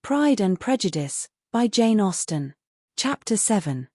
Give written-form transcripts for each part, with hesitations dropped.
Pride and Prejudice, by Jane Austen. Chapter 7.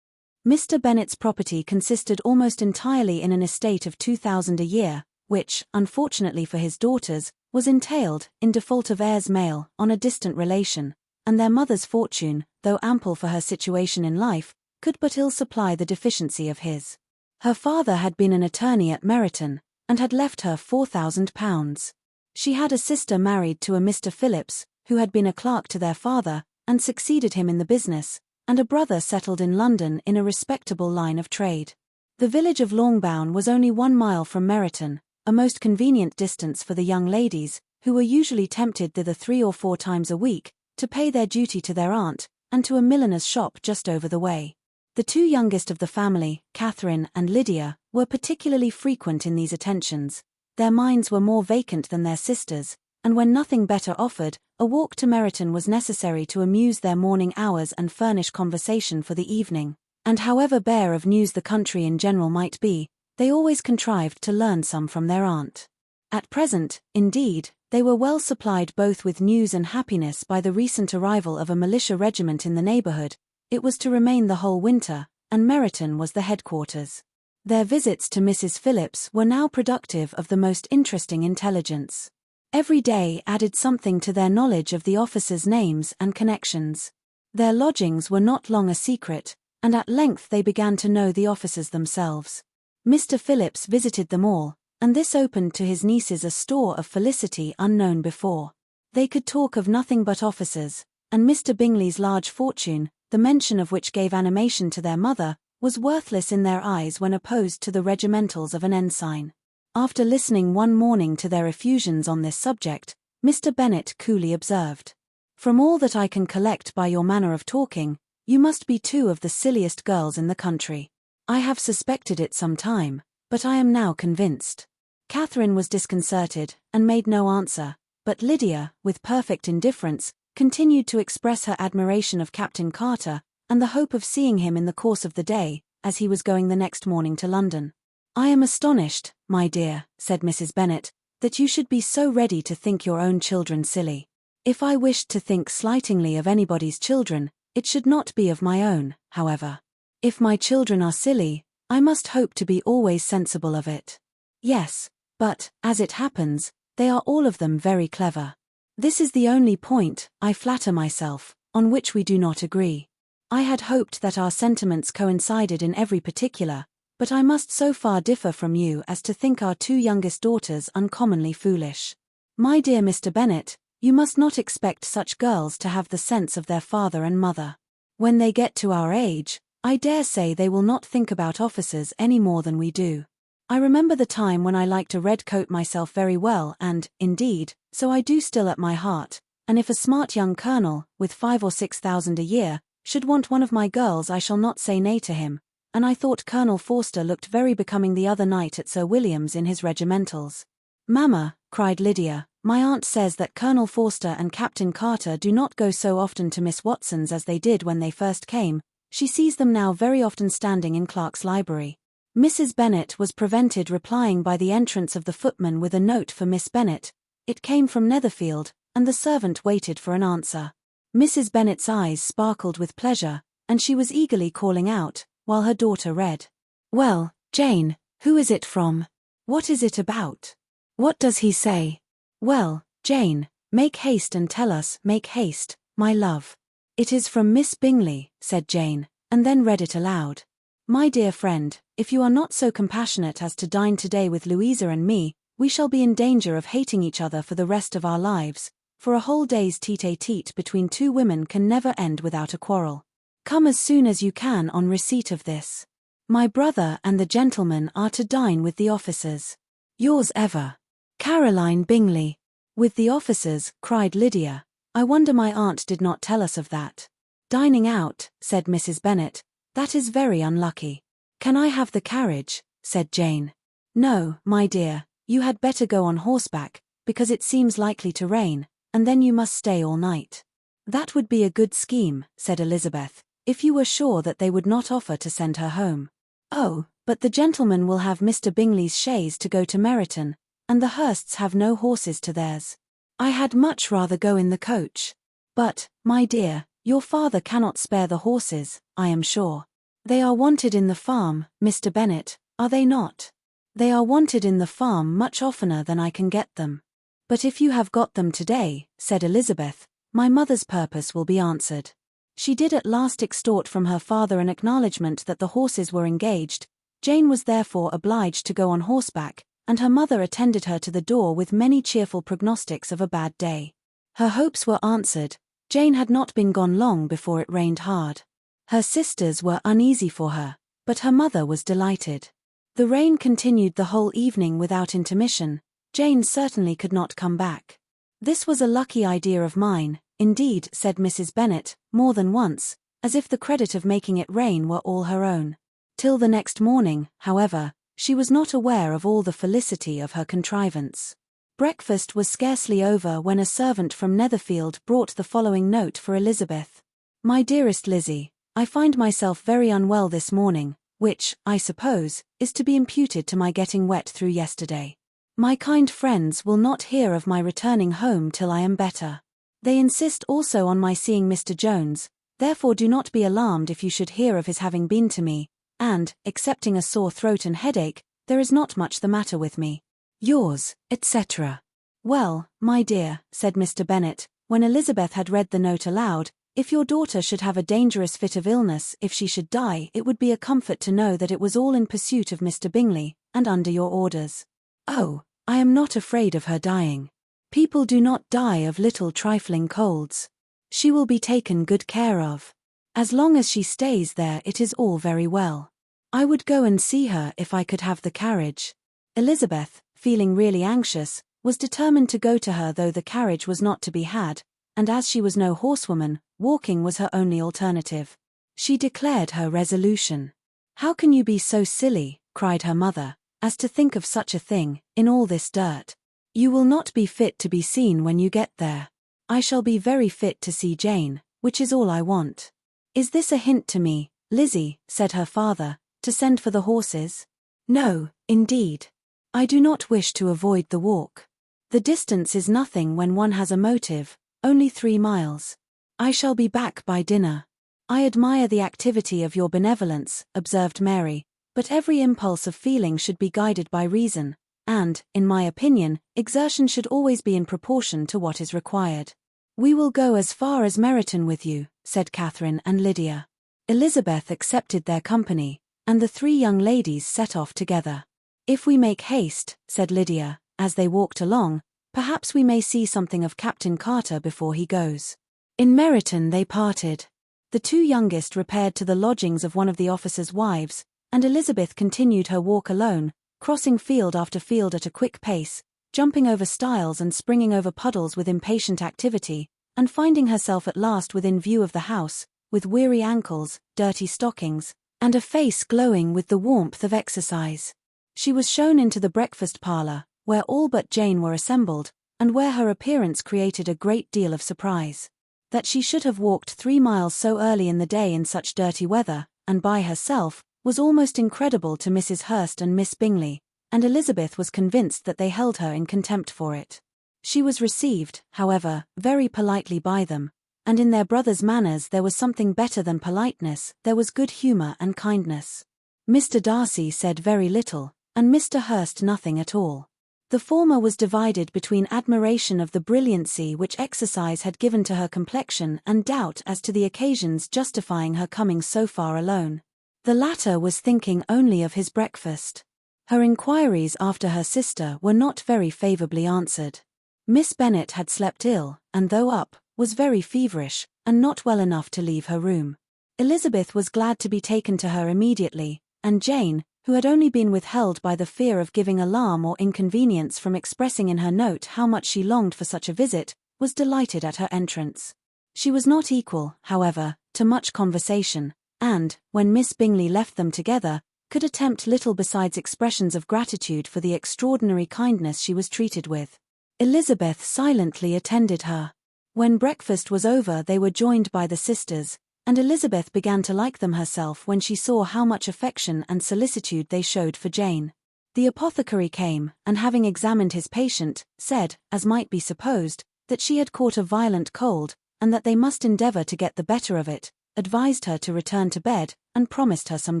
Mr. Bennet's property consisted almost entirely in an estate of £2,000 a year, which, unfortunately for his daughters, was entailed, in default of heirs male, on a distant relation, and their mother's fortune, though ample for her situation in life, could but ill supply the deficiency of his. Her father had been an attorney at Meryton, and had left her £4,000. She had a sister married to a Mr. Phillips, who had been a clerk to their father, and succeeded him in the business, and a brother settled in London in a respectable line of trade. The village of Longbourn was only 1 mile from Meryton, a most convenient distance for the young ladies, who were usually tempted thither 3 or 4 times a week, to pay their duty to their aunt, and to a milliner's shop just over the way. The 2 youngest of the family, Catherine and Lydia, were particularly frequent in these attentions. Their minds were more vacant than their sisters', and when nothing better offered, a walk to Meryton was necessary to amuse their morning hours and furnish conversation for the evening, and however bare of news the country in general might be, they always contrived to learn some from their aunt. At present, indeed, they were well supplied both with news and happiness by the recent arrival of a militia regiment in the neighbourhood. It was to remain the whole winter, and Meryton was the headquarters. Their visits to Mrs. Phillips were now productive of the most interesting intelligence. Every day added something to their knowledge of the officers' names and connections. Their lodgings were not long a secret, and at length they began to know the officers themselves. Mr. Phillips visited them all, and this opened to his nieces a store of felicity unknown before. They could talk of nothing but officers, and Mr. Bingley's large fortune, the mention of which gave animation to their mother, was worthless in their eyes when opposed to the regimentals of an ensign. After listening one morning to their effusions on this subject, Mr. Bennet coolly observed, "From all that I can collect by your manner of talking, you must be 2 of the silliest girls in the country. I have suspected it some time, but I am now convinced." Catherine was disconcerted, and made no answer, but Lydia, with perfect indifference, continued to express her admiration of Captain Carter, and the hope of seeing him in the course of the day, as he was going the next morning to London. "I am astonished, my dear," said Mrs. Bennet, "that you should be so ready to think your own children silly. If I wished to think slightingly of anybody's children, it should not be of my own, however. If my children are silly, I must hope to be always sensible of it. Yes, but, as it happens, they are all of them very clever. This is the only point, I flatter myself, on which we do not agree. I had hoped that our sentiments coincided in every particular, but I must so far differ from you as to think our 2 youngest daughters uncommonly foolish. My dear Mr. Bennet, you must not expect such girls to have the sense of their father and mother. When they get to our age, I dare say they will not think about officers any more than we do. I remember the time when I liked a red coat myself very well and, indeed, so I do still at my heart, and if a smart young colonel, with 5 or 6,000 a year, should want one of my girls I shall not say nay to him, and I thought Colonel Forster looked very becoming the other night at Sir William's in his regimentals." "Mamma," cried Lydia, "my aunt says that Colonel Forster and Captain Carter do not go so often to Miss Watson's as they did when they first came. She sees them now very often standing in Clark's library." Mrs. Bennet was prevented replying by the entrance of the footman with a note for Miss Bennet. It came from Netherfield, and the servant waited for an answer. Mrs. Bennet's eyes sparkled with pleasure, and she was eagerly calling out, while her daughter read, "Well, Jane, who is it from? What is it about? What does he say? Well, Jane, make haste and tell us, make haste, my love." "It is from Miss Bingley," said Jane, and then read it aloud. "My dear friend, if you are not so compassionate as to dine today with Louisa and me, we shall be in danger of hating each other for the rest of our lives, for a whole day's tete-a-tete between 2 women can never end without a quarrel. Come as soon as you can on receipt of this. My brother and the gentleman are to dine with the officers. Yours ever, Caroline Bingley." "With the officers," cried Lydia. "I wonder my aunt did not tell us of that." "Dining out," said Mrs. Bennet. "That is very unlucky." "Can I have the carriage?" said Jane. "No, my dear, you had better go on horseback, because it seems likely to rain, and then you must stay all night." "That would be a good scheme," said Elizabeth, "if you were sure that they would not offer to send her home." "Oh, but the gentleman will have Mr. Bingley's chaise to go to Meryton, and the Hursts have no horses to theirs. I had much rather go in the coach." But, my dear, your father cannot spare the horses, I am sure. They are wanted in the farm, Mr. Bennet, are they not? They are wanted in the farm much oftener than I can get them. But if you have got them today, said Elizabeth, my mother's purpose will be answered. She did at last extort from her father an acknowledgment that the horses were engaged. Jane was therefore obliged to go on horseback, and her mother attended her to the door with many cheerful prognostics of a bad day. Her hopes were answered. Jane had not been gone long before it rained hard. Her sisters were uneasy for her, but her mother was delighted. The rain continued the whole evening without intermission. Jane certainly could not come back. This was a lucky idea of mine, indeed, said Mrs. Bennet, more than once, as if the credit of making it rain were all her own. Till the next morning, however, she was not aware of all the felicity of her contrivance. Breakfast was scarcely over when a servant from Netherfield brought the following note for Elizabeth. My dearest Lizzie, I find myself very unwell this morning, which, I suppose, is to be imputed to my getting wet through yesterday. My kind friends will not hear of my returning home till I am better. They insist also on my seeing Mr. Jones, therefore do not be alarmed if you should hear of his having been to me, and, excepting a sore throat and headache, there is not much the matter with me. Yours, etc. Well, my dear, said Mr. Bennet, when Elizabeth had read the note aloud, if your daughter should have a dangerous fit of illness, if she should die, it would be a comfort to know that it was all in pursuit of Mr. Bingley, and under your orders. Oh, I am not afraid of her dying. People do not die of little trifling colds. She will be taken good care of. As long as she stays there it is all very well. I would go and see her if I could have the carriage. Elizabeth, feeling really anxious, was determined to go to her though the carriage was not to be had, and as she was no horsewoman, walking was her only alternative. She declared her resolution. How can you be so silly, cried her mother, as to think of such a thing, in all this dirt? You will not be fit to be seen when you get there. I shall be very fit to see Jane, which is all I want. Is this a hint to me, Lizzie, said her father, to send for the horses? No, indeed. I do not wish to avoid the walk. The distance is nothing when one has a motive, only 3 miles. I shall be back by dinner. I admire the activity of your benevolence, observed Mary, but every impulse of feeling should be guided by reason, and, in my opinion, exertion should always be in proportion to what is required. We will go as far as Meryton with you, said Catherine and Lydia. Elizabeth accepted their company, and the 3 young ladies set off together. If we make haste, said Lydia, as they walked along, perhaps we may see something of Captain Carter before he goes. In Meryton they parted. The 2 youngest repaired to the lodgings of one of the officers' wives, and Elizabeth continued her walk alone, crossing field after field at a quick pace, jumping over stiles and springing over puddles with impatient activity, and finding herself at last within view of the house, with weary ankles, dirty stockings, and a face glowing with the warmth of exercise. She was shown into the breakfast parlour, where all but Jane were assembled, and where her appearance created a great deal of surprise. That she should have walked 3 miles so early in the day in such dirty weather, and by herself, was almost incredible to Mrs. Hurst and Miss Bingley, and Elizabeth was convinced that they held her in contempt for it. She was received, however, very politely by them, and in their brother's manners there was something better than politeness, there was good humour and kindness. Mr. Darcy said very little, and Mr. Hurst nothing at all. The former was divided between admiration of the brilliancy which exercise had given to her complexion and doubt as to the occasions justifying her coming so far alone. The latter was thinking only of his breakfast. Her inquiries after her sister were not very favourably answered. Miss Bennet had slept ill, and though up, was very feverish, and not well enough to leave her room. Elizabeth was glad to be taken to her immediately, and Jane, who had only been withheld by the fear of giving alarm or inconvenience from expressing in her note how much she longed for such a visit, was delighted at her entrance. She was not equal, however, to much conversation, and, when Miss Bingley left them together, could attempt little besides expressions of gratitude for the extraordinary kindness she was treated with. Elizabeth silently attended her. When breakfast was over they were joined by the sisters, and Elizabeth began to like them herself when she saw how much affection and solicitude they showed for Jane. The apothecary came, and having examined his patient, said, as might be supposed, that she had caught a violent cold, and that they must endeavour to get the better of it, advised her to return to bed, and promised her some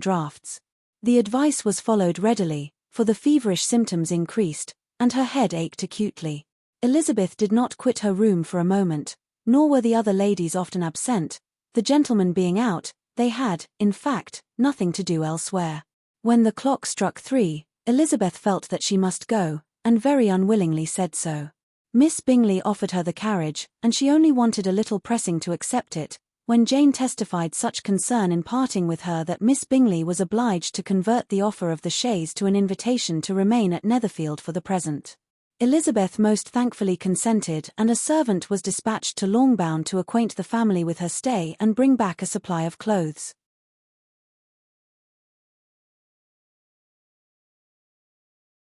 draughts. The advice was followed readily, for the feverish symptoms increased, and her head ached acutely. Elizabeth did not quit her room for a moment, nor were the other ladies often absent. The gentlemen being out, they had, in fact, nothing to do elsewhere. When the clock struck 3, Elizabeth felt that she must go, and very unwillingly said so. Miss Bingley offered her the carriage, and she only wanted a little pressing to accept it, when Jane testified such concern in parting with her that Miss Bingley was obliged to convert the offer of the chaise to an invitation to remain at Netherfield for the present. Elizabeth most thankfully consented, and a servant was dispatched to Longbourn to acquaint the family with her stay and bring back a supply of clothes.